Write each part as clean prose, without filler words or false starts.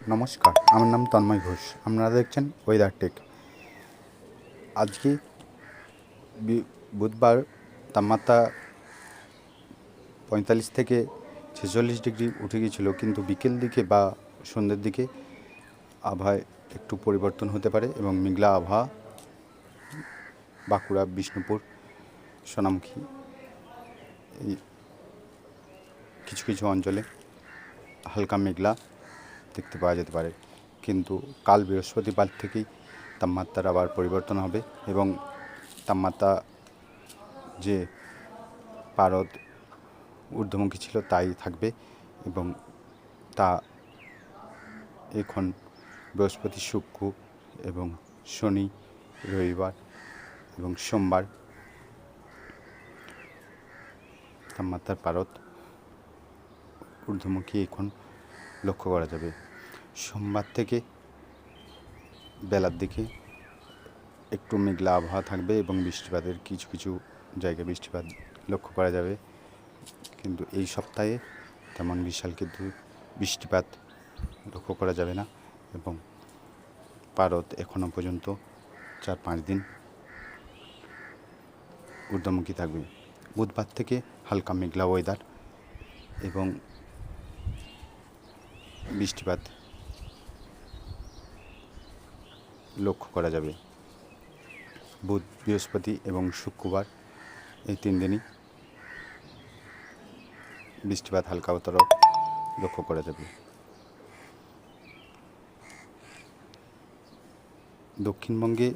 নমস্কার, আমার নাম তন্ময় ঘোষ। আপনারা দেখছেন ওয়েদার টেক। আজকে বুধবার তাপমাত্রা 45 থেকে 46 ডিগ্রি উঠে গিয়েছিল, কিন্তু বিকেল দিকে বা সন্ধ্যের দিকে আবহাওয়ায় একটু পরিবর্তন হতে পারে এবং মেঘলা আবহাওয়া বাঁকুড়া, বিষ্ণুপুর, সোনামুখী এই কিছু কিছু অঞ্চলে হালকা মেঘলা দেখতে পাওয়া যেতে পারে। কিন্তু কাল বৃহস্পতিবার থেকেই তাপমাত্রার আবার পরিবর্তন হবে এবং তাপমাত্রা যে পারদ ঊর্ধ্বমুখী ছিল তাই থাকবে এবং তা এখন বৃহস্পতি, শুক্র এবং শনি, রবিবার এবং সোমবার তাপমাত্রার পারদ ঊর্ধ্বমুখী এখন লক্ষ্য করা যাবে। সোমবার থেকে বেলার দিকে একটু মেঘলা আবহাওয়া থাকবে এবং বৃষ্টিপাতের কিছু কিছু জায়গায় বৃষ্টিপাত লক্ষ্য করা যাবে, কিন্তু এই সপ্তাহে তেমন বিশাল কিন্তু বৃষ্টিপাত লক্ষ্য করা যাবে না এবং পারদ এখনও পর্যন্ত 4-5 দিন ঊর্ধ্বমুখী থাকবে। বুধবার থেকে হালকা মেঘলা ওয়েদার এবং বৃষ্টিপাত লক্ষ্য করা যাবে। বুধ, বৃহস্পতি এবং শুক্রবার এই 3 দিনই বৃষ্টিপাত হালকাতর লক্ষ্য করা যাবে। দক্ষিণবঙ্গে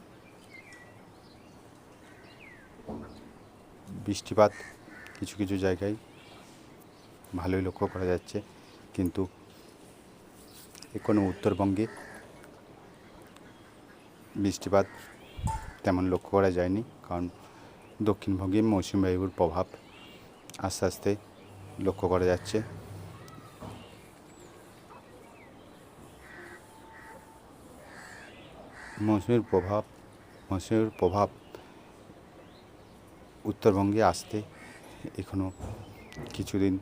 বৃষ্টিপাত কিছু কিছু জায়গায় ভালোই লক্ষ্য করা যাচ্ছে, কিন্তু এখনও উত্তরবঙ্গে বৃষ্টিপাত তেমন লক্ষ্য করা যায়নি, কারণ দক্ষিণবঙ্গে মৌসুমী বায়ুর প্রভাব আস্তে আস্তে লক্ষ্য করা যাচ্ছে। মৌসুমীর প্রভাব উত্তরবঙ্গে আসতে এখনও কিছুদিন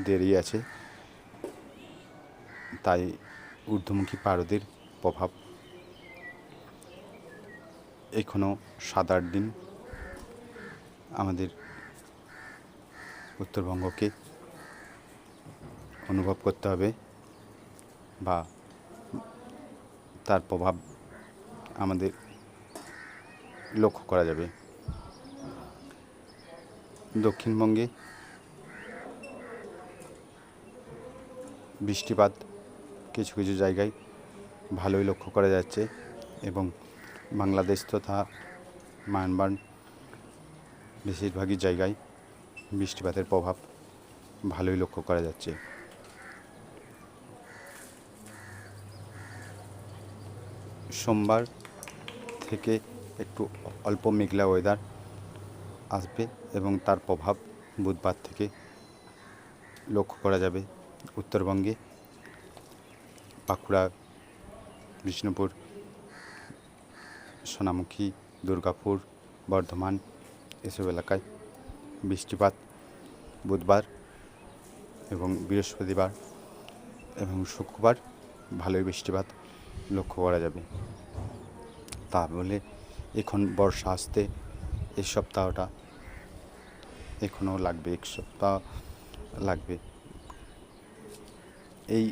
দেরি আছে, তাই ঊর্ধ্বমুখী পারদের প্রভাব এখনও 7-8 দিন আমাদের উত্তরবঙ্গকে অনুভব করতে হবে বা তার প্রভাব আমাদের লক্ষ্য করা যাবে। দক্ষিণবঙ্গে বৃষ্টিপাত কিছু কিছু জায়গায় ভালোই লক্ষ্য করা যাচ্ছে এবং বাংলাদেশ তথা মায়ানমার বেশিরভাগই জায়গায় বৃষ্টিপাতের প্রভাব ভালোই লক্ষ্য করা যাচ্ছে। সোমবার থেকে একটু অল্প মেঘলা ওয়েদার আসবে এবং তার প্রভাব বুধবার থেকে লক্ষ্য করা যাবে উত্তরবঙ্গে, বাঁকুড়া, বিষ্ণুপুর, সোনামুখী, দুর্গাপুর, বর্ধমান এসব এলাকায় বৃষ্টিপাত বুধবার এবং বৃহস্পতিবার এবং শুক্রবার ভালোই বৃষ্টিপাত লক্ষ্য করা যাবে। তা বলে এখন বর্ষা আসতে এই সপ্তাহটা এখনও লাগবে, 1 সপ্তাহ লাগবে। এই